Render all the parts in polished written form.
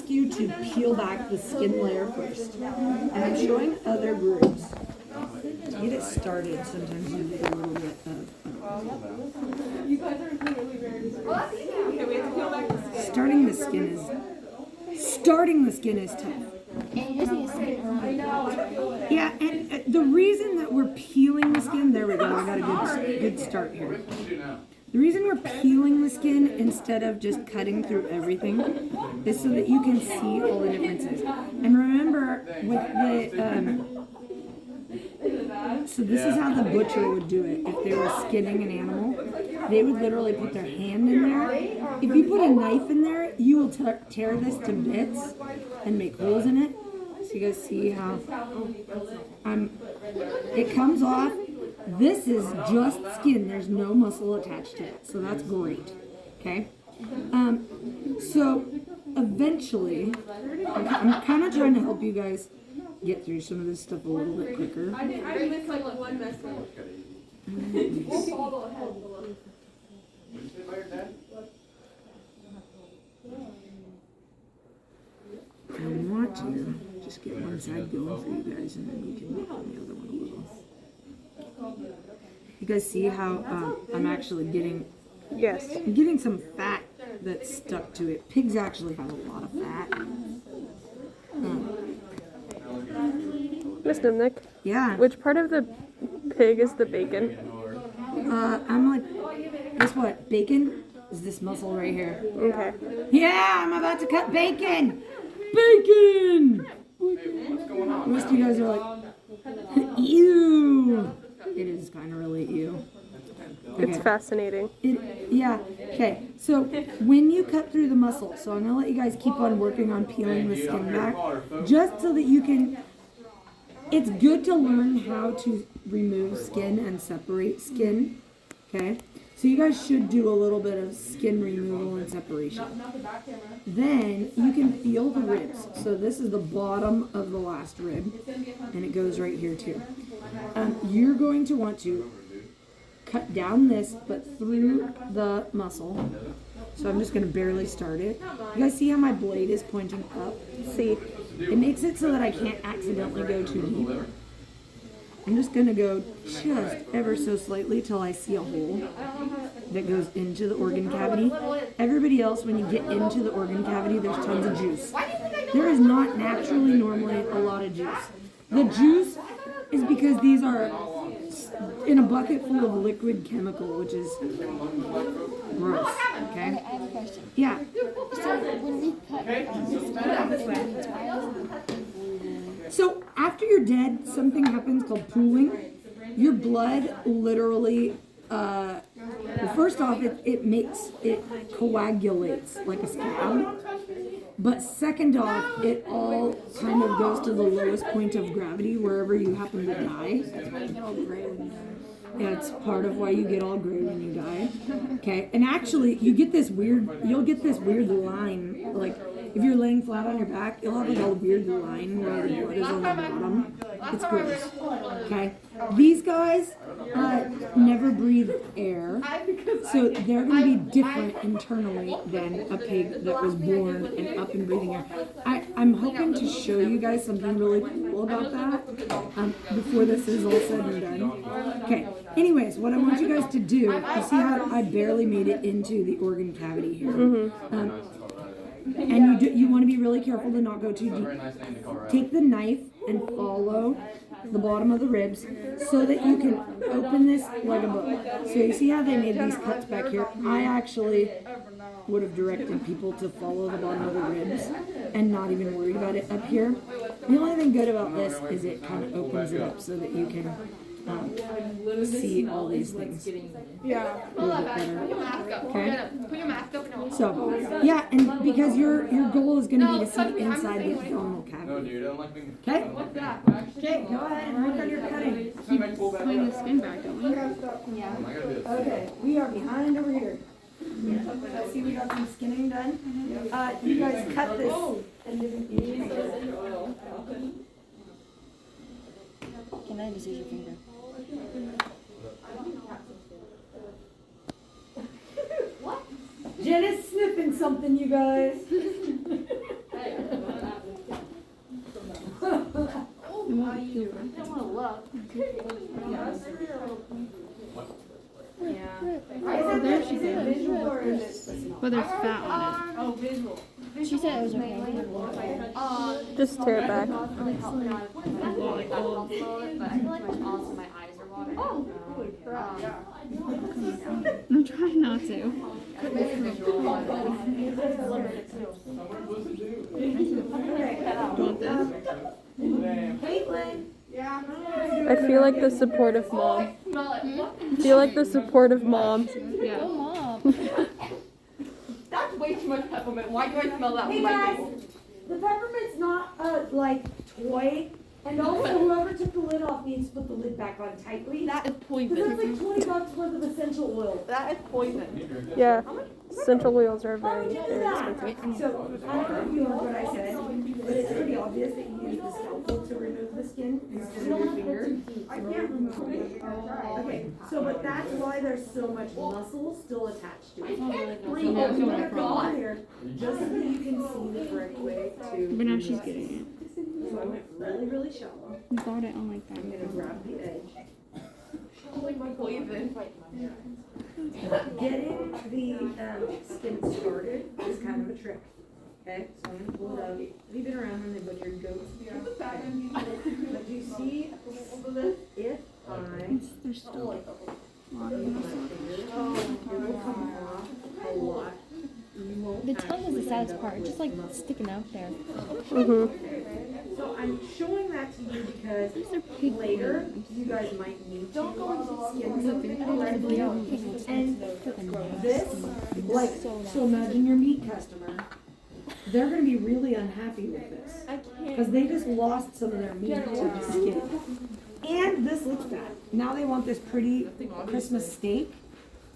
ask you to peel back the skin layer first. And I'm showing other groups. To get it started, sometimes you need a little bit of... You guys are really very... Okay, we have to peel back the skin. Starting the skin is tough. Yeah, and the reason that we're peeling the skin, there we go, I got a good start here. The reason we're peeling the skin instead of just cutting through everything is so that you can see all the differences. And remember, with the, so this is how the butcher would do it. If they were skinning an animal, they would literally put their hand in there. If you put a knife in there, you will tear this to bits and make holes in it. So you guys see how it comes off. This is just skin. There's no muscle attached to it. So that's great. Okay? So eventually, I'm kind of trying to help you guys get through some of this stuff a little bit quicker. I missed like one message. I want to just get one side going for you guys, and then we can work on the other one a little. You guys see how I'm actually getting... Yes. I'm getting some fat that's stuck to it. Pigs actually have a lot of fat. Miss Nimnick, Yeah. which part of the pig is the bacon? I'm like, guess what? Bacon is this muscle right here. Okay. Yeah, I'm about to cut bacon! Bacon! Most of you guys are like, ew! It is kind of really ew. Okay. It's fascinating. Yeah, okay. So when you cut through the muscle, so I'm going to let you guys keep on working on peeling the skin back, just so that you can, it's good to learn how to remove skin and separate skin, okay? So you guys should do a little bit of skin removal and separation. Then you can feel the ribs. So this is the bottom of the last rib, and it goes right here too. You're going to want to cut down this, but through the muscle. So I'm just going to barely start it. You guys see how my blade is pointing up? See. It makes it so that I can't accidentally go too deep. I'm just going to go just ever so slightly till I see a hole that goes into the organ cavity. Everybody else, when you get into the organ cavity, there's tons of juice. There is not naturally normally a lot of juice. The juice is because these are in a bucket full of liquid chemical, which is gross. Okay? I have a question. Yeah. So when we cut So after you're dead, something happens called pooling. Your blood literally, well, first off, it coagulates like a scab. But second off, it all kind of goes to the lowest point of gravity wherever you happen to die. Yeah, it's part of why you get all gray when you die. Okay, and actually, you'll get this weird line, like if you're laying flat on your back, you'll have like a weird line where the blood is on the bottom. It's gross. Okay, these guys never breathe air, so they're going to be different internally than a pig that was born and up and breathing air. I'm hoping to show you guys something really cool about that before this is all said and done. Okay, anyways, what I want you guys to do, you see how I barely made it into the organ cavity here. And you want to be really careful to not go too deep. Take the knife and follow the bottom of the ribs so that you can open this like a book. So you see how they made these cuts back here? I actually would have directed people to follow the bottom of the ribs and not even worry about it up here. The only thing good about this is it kind of opens it up so that you can see all these things. Yeah. A little bit better. Okay? So, yeah, and because your goal is going to be to see inside the abdominal cavity. Okay? Okay, go ahead and work on your cutting. putting the skin back, don't we? Yeah. Okay, we are behind over here. I see we got some skinning done. You guys cut this in different pieces. Can I just use your finger? Jen is sniffing something, you guys. Oh, there she goes. But there's fat on it. Oh, visual. She said it was okay. Just tear it back. I'm trying not to. Want this? Caitlin. I feel like the supportive mom. Feel like the supportive mom. Yeah. Oh, Mom. That's way too much peppermint. Why do I smell that Hey from my guys, table? the peppermint's not a like toy, and also whoever took the lid off needs to put the lid back on tightly. That is Because that's poison. like $20 worth of essential oil. That is poison. Yeah. Essential oils are How very, would you do very that? expensive. So I don't know if you heard what I said, but it's pretty obvious that you use the scalpel to remove the skin instead of your finger. I can't remove it. Okay, so but that's why there's so much muscle still attached to it. I can't breathe. So I'm Oh gonna my come god. here just so that you can see the correct way to. But now she's getting it. So I went really, really shallow. You got it on like that. I'm gonna grab the edge. Like my poison. Getting the skin started is kind of a trick. Okay, so I'm gonna pull it out. Leave it around when they butchered goats. But you see, if I There's still like a lot of muscle. it will come off a lot. You won't The tongue is the actually saddest end up part, with just like muscle. sticking out there. So I'm showing that to you because later you guys might need to skin something correctly. And this, like, so imagine your meat customer. They're gonna be really unhappy with this. I can't. Because they just lost some of their meat to the skin. And this looks bad. Now they want this pretty Christmas steak,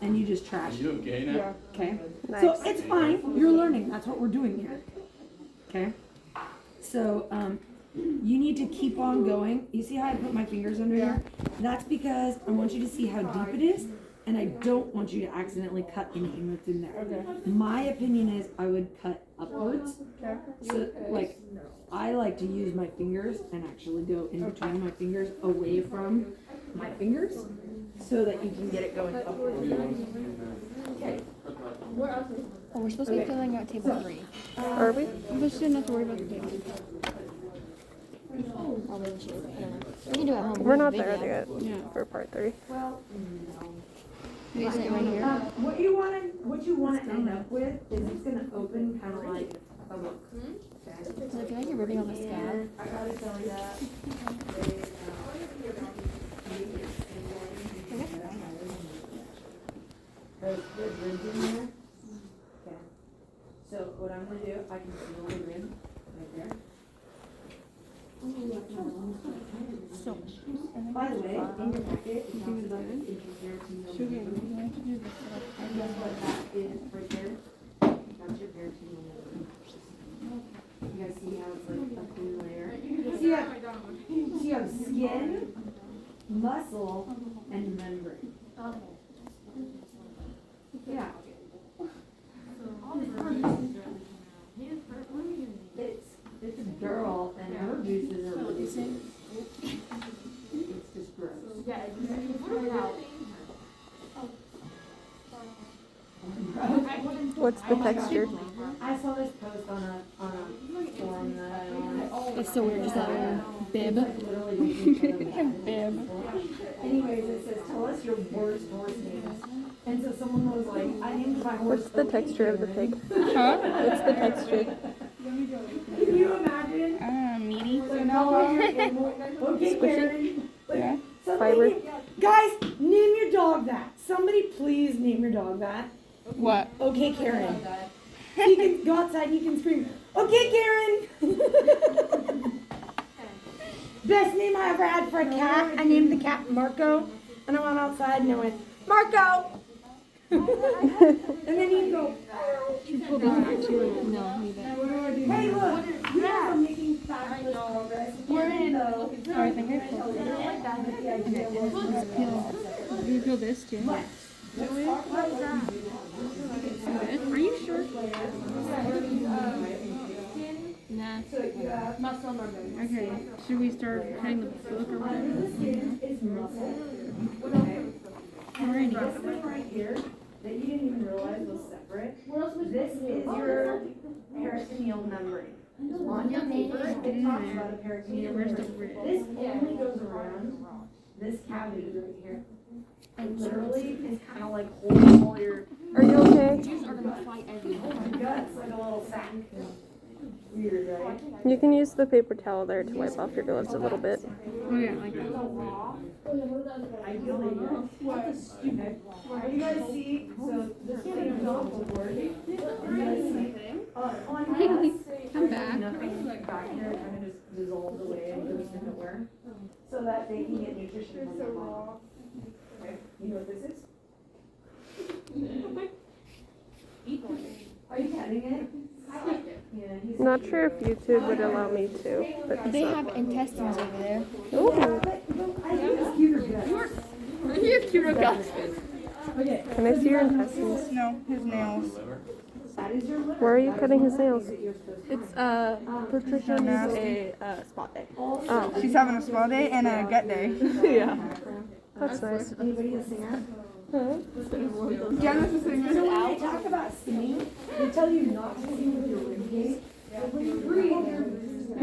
and you just trash it. You okay now? Okay? Nice. So it's fine. You're learning. That's what we're doing here. Okay? So, you need to keep on going. You see how I put my fingers under here? That's because I want you to see how deep it is, and I don't want you to accidentally cut anything that's in there. My opinion is I would cut upwards. So, like, I like to use my fingers and actually go in between my fingers away from my fingers so that you can get it going upwards. Okay. Oh, we're supposed to be filling out table 3. Are we? But she didn't have to worry about the table. Oh, maybe she is. I don't know. We can do it at home. We're not Video. there yet Yeah. for part 3. Well, Isn't it right here? what you want to end up with is it's gonna open kind of like a book. Because I feel like you're ripping on the scab. And I gotta tell you that there's ribs in there. Okay. So what I'm gonna do, I can feel the rib right there. So much. By the way, in your packet, it talks about the intraperitoneal membrane. And guess what that is right there? That's your peritoneal membrane. You guys see how it's like a thin layer? So you have skin, muscle, and membrane. Yeah. It's a girl, and her juices are really good. It's just gross. What's the texture? I saw this post on a forum that I'm on. It's so weird, just that bib. Literally making fun of that. Bib. Anyways, it says, tell us your worst horse names. And so someone was like, I named my horse. What's the texture of the pig? Huh? What's the texture? Can you imagine? Meaty. Like, how are your animal? Okay, Karen. Yeah. Fiber. Guys, name your dog that. Somebody please name your dog that. What? Okay, Karen. So you can go outside and you can scream, okay, Karen. Best name I ever had for a cat. I named the cat Marco. And I went outside and I went, Marco. And then he'd go, Pull this back to you. No, leave it. hey, look, you guys are making fabulous progress. We're in though. Oh, I think I pulled it. Let's peel. Do you peel this too? Are you sure? Nah. Muscle memory. Okay, should we start cutting the book or whatever? Alrighty. Right here that you didn't even realize was separate. This is your peritoneal membrane. On your paper, it talks about a peritoneal membrane. This only goes around this cavity right here. And literally, it's kind of like holding all your Are you okay? guts like a little sack. Weird, right? You can use the paper towel there to wipe off your gloves a little bit. Oh yeah, like that. Ideally, yes. Are you guys see? So this thing is off the board. You guys see? On this, I'm back. nothing back here kind of just dissolves away and goes nowhere, so that they can get nutrition from the mom. Okay, you know what this is? Are you cutting it? I like it. Yeah, he's Not sure if YouTube would allow me to, but They have intestines over there. Ooh. I think it's cuter guts. You have cuter guts. Okay. Can I see your intestines? No, his nails. That is your liver. Where are you cutting his nails? It's Patricia needs a spot day. Oh, She's having a spa day and a gut day. Yeah. that's nice. Anybody a singer? Jenna's a singer. So when they talk about singing, they tell you not to sing with your rib cage. But when you breathe, you're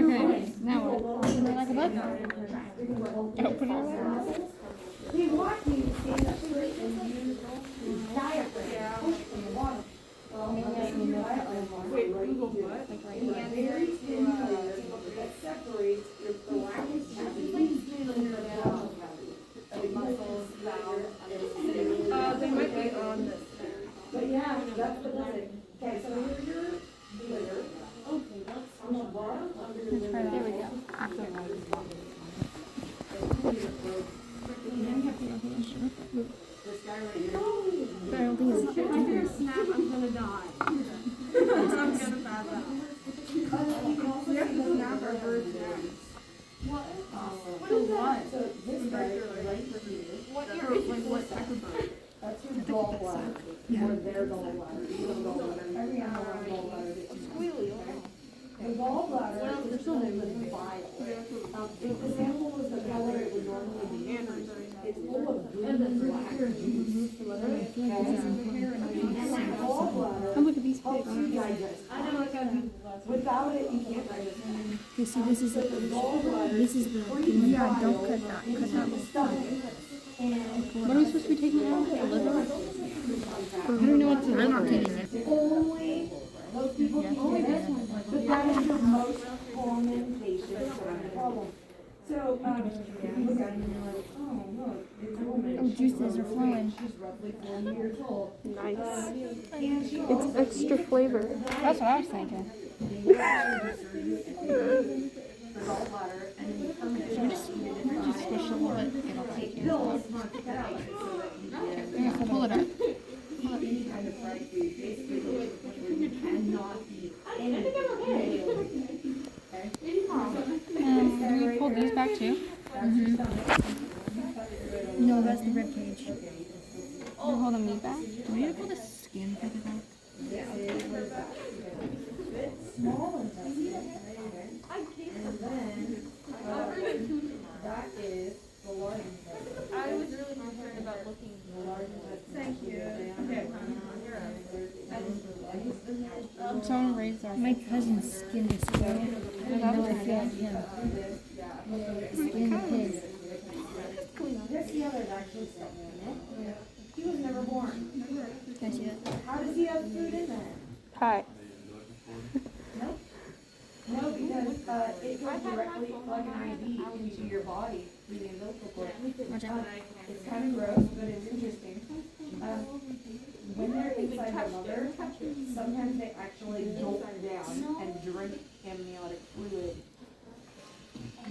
Okay, now what? Like a book? open it. They want you to stand up straight and use your diaphragm. Push in the water. Wait, Google what? Very thin layer that separates your thoracic cavity from your abdominal cavity. The muscles, valve, They might be on this. but yeah, that's the thing. Okay, so here's your liver. Okay, that's on the bottom of your liver. There we go. This guy right here. But I don't think it's If I hear a snap, I'm gonna die. I'm gonna pass out. You have to snap our bird's nest. What? So this guy right here. What ear? Like what type of bird? That's your gallbladder. Or their gallbladder. Your gallbladder. Every animal has gallbladder. The gallbladder is filled with bile. If this animal was the color it would normally be, it's full of green and black juice. And that gallbladder Oh, look at these helps pigs. you digest. Without it, you can't digest. You see, this is The gallbladder this is the yeah, don't cut that. Cut that. What are we supposed to be taking out? The liver? I don't know what to do. I'm not taking it. only those people can do this, but that is the most common patient problem. So, if you look at it and you're like, oh, look, it's a woman. Oh, juices are flowing. She's roughly 40 years old. Nice. And she It's extra flavor. That's what I was thinking. the gallbladder and then the permanent. Should we just squish a little bit? It'll take you. Pills not to cut out so that you get Yeah, pull it up. any kind of fried food. Basically, you cannot eat anything. Do we pull these back too? No, that's the rib cage. You're holding me back? Do we need to pull the skin further back? Small intestine. And then, that is the large intestine. I was really concerned about looking. The large intestine. Thank you. Someone raised our. My cousin's skin is so. I know I feel like him. Skin of his. Just see how there's actually stuff in it. He was never born. Can I see that? How does he have food in there? Hi. No, because it goes directly like an IV into your body through the umbilical cord. Watch out. It's kind of gross, but it's interesting. When they're inside the mother, sometimes they actually gulp down and drink amniotic fluid.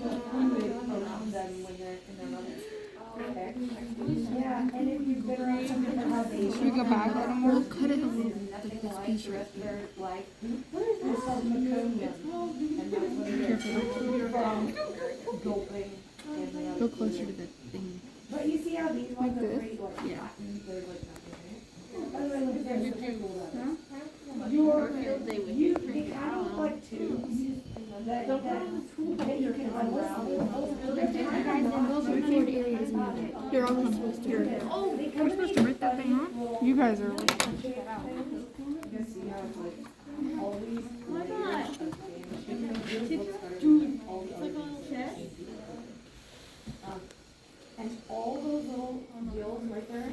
The fluid around them when they're in their mother. Okay. Yeah, and if you've been around some different how they Should we go back a little more? We'll cut it a little bit. nothing like the rest of their life. It's called meconium, and that's what it is. From gulping amniotic Go closer to the thing. But you see how these ones are this? pretty like Yeah. flattened, they're like nothing, right? By the way, look at this. Your, they kind of look like tubes. You're all supposed to. We're supposed to rip that thing off? You guys are. And all those little gills right there,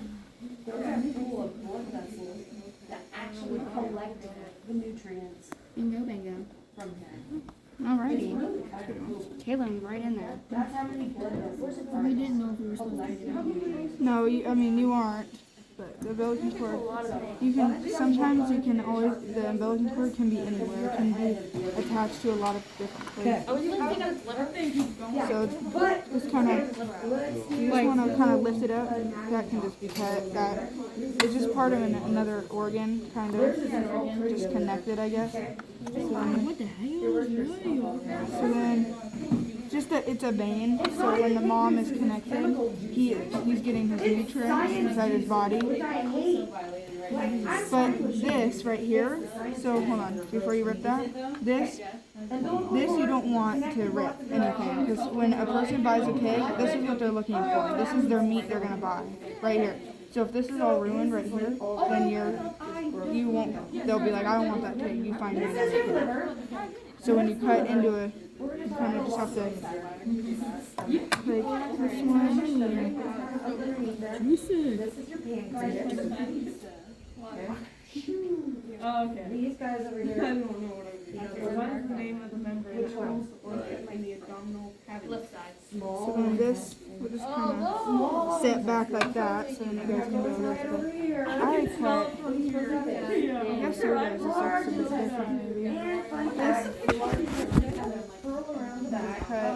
those are full of blood vessels that actually collect the nutrients Bingo, bingo. from here. Alrighty. Taylor's right in there. That's how many blood vessels are We didn't know if we were supposed to do that. No, you aren't. But the umbilical cord, sometimes you can always, the umbilical cord can be anywhere. It can be attached to a lot of different places. So just kind of, you just want to kind of lift it up. That can just be cut. That is just part of another organ, kind of, just connected, I guess. What the hell? So then, just that it's a vein, so when the mom is connected, he's getting his nutrients inside his body. But this right here, so hold on, before you rip that, this you don't want to rip anything, because when a person buys a pig, this is what they're looking for. This is their meat they're gonna buy, right here. So if this is all ruined right here, then you won't, they'll be like, I don't want that pig, you find me another pig. So when you cut into a, you kind of just have to, like this one. This is your pancreas. Oh, okay. These guys over I here. don't know what I'm doing. What is the name of the membrane that holds the organ in the abdominal cavity? So then this will just kind of sit back like that, so then you guys can go lift it. I cut, I guess your guys' looks a bit different maybe. This cut comes back, that.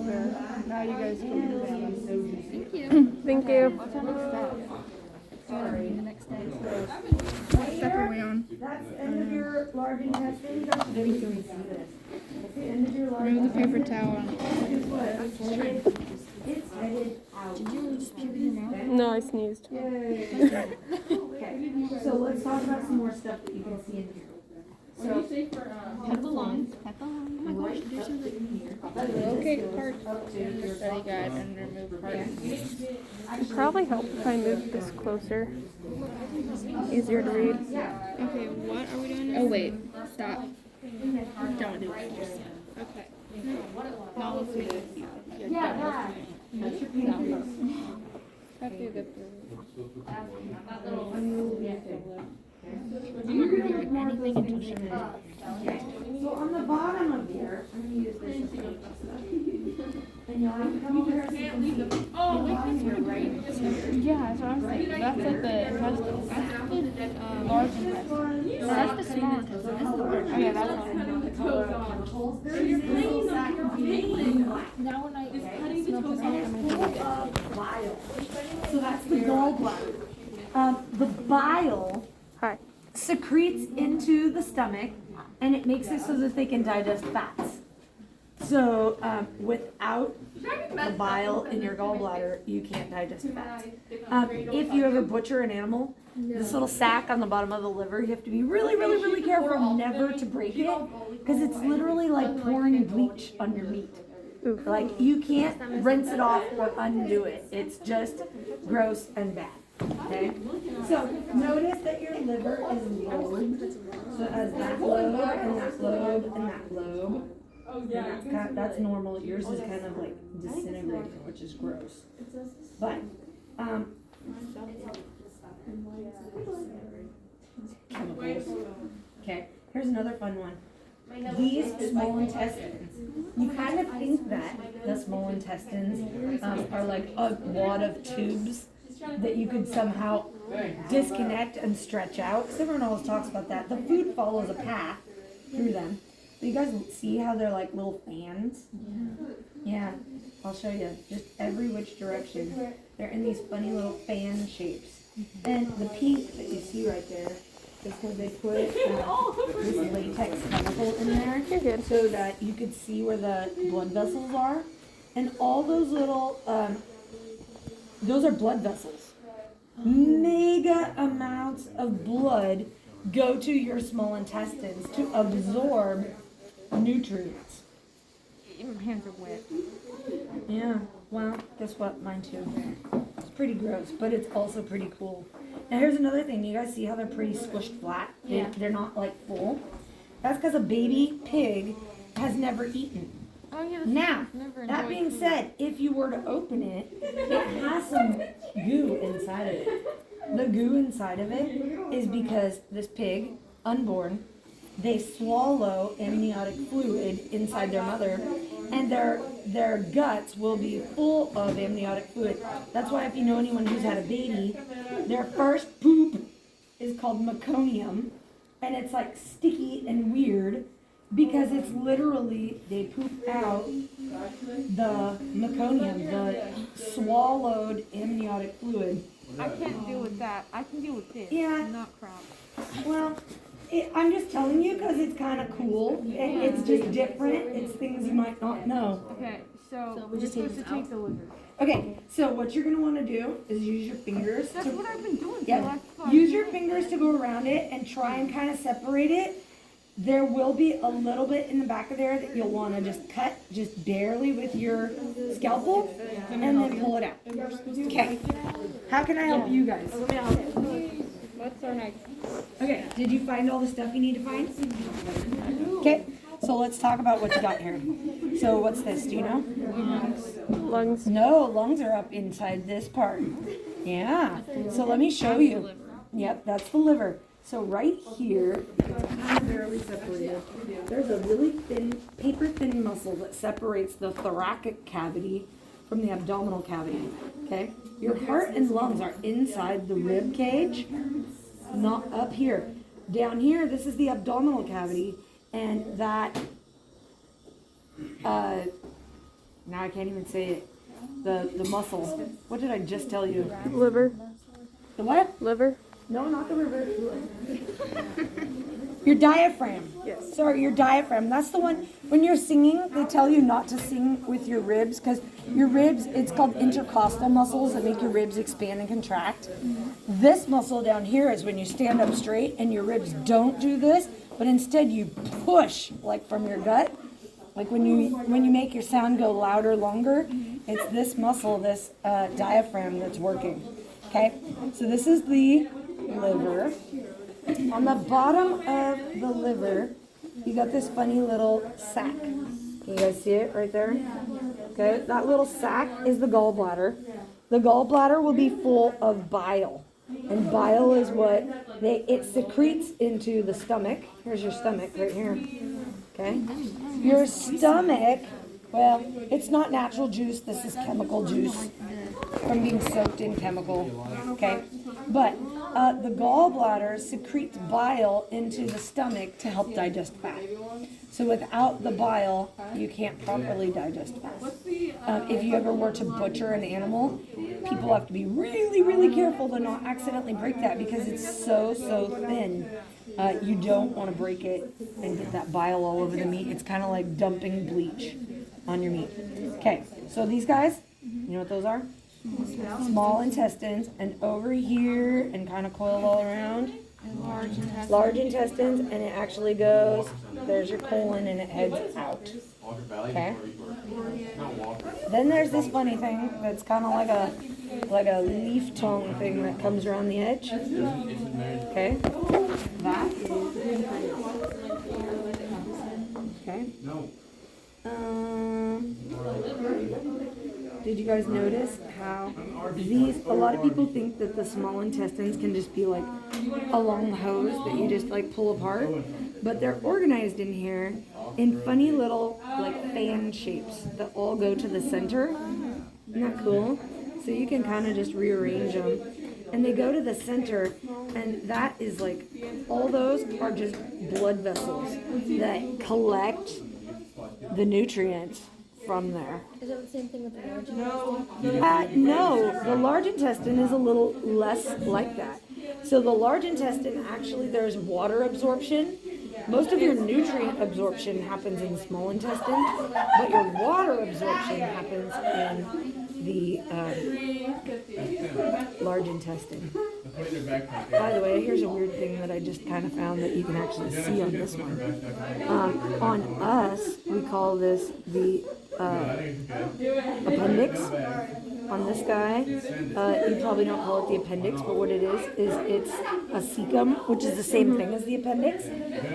There. Now you guys can do that. Thank you. The next day. Step away on. That's the end of your large intestine. You don't really see this. That's the end of your large Remove the paper towel. It's headed out. Did you just puke in your mouth? No, I sneezed. Okay, so let's talk about some more stuff that you can see in here. So, Peppa lung. Peppa lung. Oh my gosh, there's a Okay, part. study guide and remove part. It'd probably help if I moved this closer. Easier to read. Okay, what are we doing now? Oh wait, stop. Don't do it. Okay. Now let's make it easy. yeah, that's your pancreas. After you get through. Anything until she comes. Okay, so on the bottom of here, I'm gonna use this as paint stuff. And you'll have to come over here so you can see. Bottom here, right? Yeah, that's what I'm saying. That's like the intestine. That's the large intestine. No, that's the small intestine. This is the large. Oh yeah, that's Chemicals. There's this little sack of paint. Now when I Cutting the toes off. Bile. So that's the gallbladder. The bile Hi. secretes into the stomach, and it makes it so that they can digest fats. So without the bile in your gallbladder, you can't digest fats. If you ever butcher an animal, this little sac on the bottom of the liver, you have to be really, really, really careful never to break it, because it's literally like pouring bleach on your meat. Like, you can't rinse it off or undo it. It's just gross and bad. Okay? So notice that your liver is lobed. So it has that lobe and that lobe and that lobe. And that's normal. Yours is kind of like disintegrating, which is gross. But chemicals. Okay, here's another fun one. These small intestines, you kind of think that the small intestines are like a wad of tubes that you could somehow disconnect and stretch out. Because everyone always talks about that. The food follows a path through them. But you guys see how they're like little fans? Yeah, I'll show you. Just every which direction. They're in these funny little fan shapes. And the pink that you see right there is because they put this latex chemical in there so that you could see where the blood vessels are. And all those little, those are blood vessels. mega amounts of blood go to your small intestines to absorb nutrients. My hands are wet. Yeah, well, guess what? Mine too. It's pretty gross, but it's also pretty cool. Now here's another thing. You guys see how they're pretty squished flat? Yeah. They're not like full. That's because a baby pig has never eaten. Oh yeah. Now, that being said, if you were to open it, it has some goo inside of it. The goo inside of it is because this pig, unborn, they swallow amniotic fluid inside their mother, and their guts will be full of amniotic fluid. That's why if you know anyone who's had a baby, their first poop is called meconium, and it's like sticky and weird because it's literally, they poop out the meconium, the swallowed amniotic fluid. I can't deal with that. I can deal with this. Yeah. Not crap. Well, I'm just telling you because it's kind of cool. It's just different. It's things you might not know. Okay, so we just take supposed to this take out? the liver. Okay, so what you're going to want to do is use your fingers. That's what I've been doing for the Yeah, last 5 use years. your fingers to go around it and try and kind of separate it. There will be a little bit in the back of there that you'll want to just cut just barely with your scalpel and then pull it out. Okay, how can I help you guys? What's our next? Okay, did you find all the stuff you need to find? Okay, so let's talk about what you got here. So what's this, do you know? Lungs. No, lungs are up inside this part. Yeah, so let me show you. Yep, that's the liver. So right here, it's kind of barely separated. There's a really thin, paper thin muscle that separates the thoracic cavity from the abdominal cavity, okay? Your heart and lungs are inside the rib cage, not up here. Down here, this is the abdominal cavity, and that, now I can't even say it, the muscle. What did I just tell you? Liver. The what? Liver. No, not the river. Your diaphragm. Yes. Sorry, your diaphragm. That's the one, when you're singing, they tell you not to sing with your ribs because your ribs, it's called intercostal muscles that make your ribs expand and contract. This muscle down here is when you stand up straight and your ribs don't do this, but instead you push like from your gut. Like when you make your sound go louder, longer, it's this muscle, this diaphragm that's working. Okay, so this is the liver. On the bottom of the liver, you got this funny little sac. Can you guys see it right there? Okay, that little sac is the gallbladder. The gallbladder will be full of bile. And bile is what it secretes into the stomach. Here's your stomach right here. Okay? Your stomach, well, it's not natural juice. This is chemical juice from being soaked in chemical. Okay? But the gallbladder secretes bile into the stomach to help digest fat. So without the bile, you can't properly digest fat. If you ever were to butcher an animal, people have to be really, really careful to not accidentally break that because it's so thin. You don't want to break it and get that bile all over the meat. It's kind of like dumping bleach on your meat. Okay, so these guys, you know what those are? Small intestines, and over here and kind of coiled all around. Large intestines, and it actually goes, there's your colon, and it heads out. Okay? Then there's this funny thing that's kind of like a leaf tongue thing that comes around the edge. Okay? That is, okay? Did you guys notice how a lot of people think that the small intestines can just be like a long hose that you just like pull apart, but they're organized in here in funny little like fan shapes that all go to the center. Isn't that cool? So you can kind of just rearrange them. And they go to the center, and that is like, all those are just blood vessels that collect the nutrients from there. Is it the same thing with the large intestine? No, the large intestine is a little less like that. So the large intestine, actually, there's water absorption. Most of your nutrient absorption happens in the small intestine, but your water absorption happens in the large intestine. By the way, here's a weird thing that I just kind of found that you can actually see on this one. On us, we call this the appendix. On this guy, you probably don't call it the appendix, but what it is it's a cecum, which is the same thing as the appendix.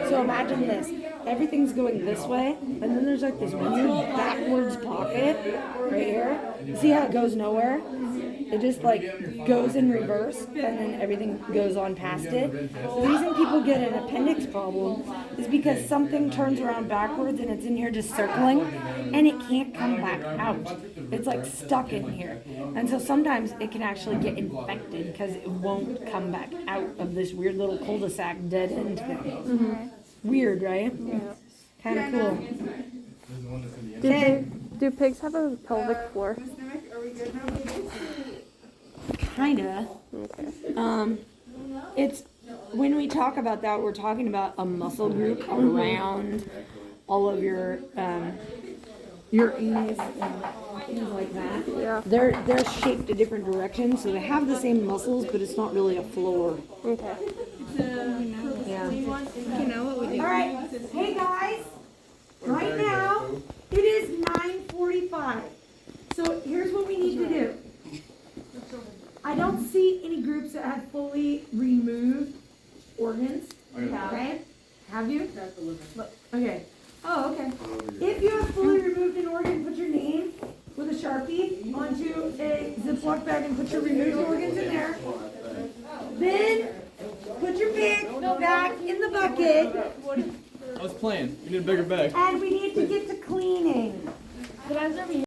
So imagine this. Everything's going this way, and then there's like this weird backwards pocket right here. See how it goes nowhere? It just like goes in reverse, and then everything goes on past it. The reason people get an appendix problem is because something turns around backwards and it's in here just circling, and it can't come back out. It's like stuck in here. And so sometimes it can actually get infected because it won't come back out of this weird little cul-de-sac dead end thing. Weird, right? Yeah. Kind of cool. Do pigs have a pelvic floor? Kinda. Okay. It's when we talk about that, we're talking about a muscle group around all of your anus and things like that. Yeah. They're shaped a different direction, so they have the same muscles, but it's not really a floor. Okay. Yeah. You know what we do? All right. Hey guys. Right now it is 9:45. So here's what we need to do. I don't see any groups that have fully removed organs. Okay? Have you? Look, okay. Oh, okay. If you have fully removed an organ, put your name with a Sharpie onto a Ziploc bag and put your removed organs in there. Then put your pig back in the bucket. I was playing. You need a bigger bag. And we need to get to cleaning.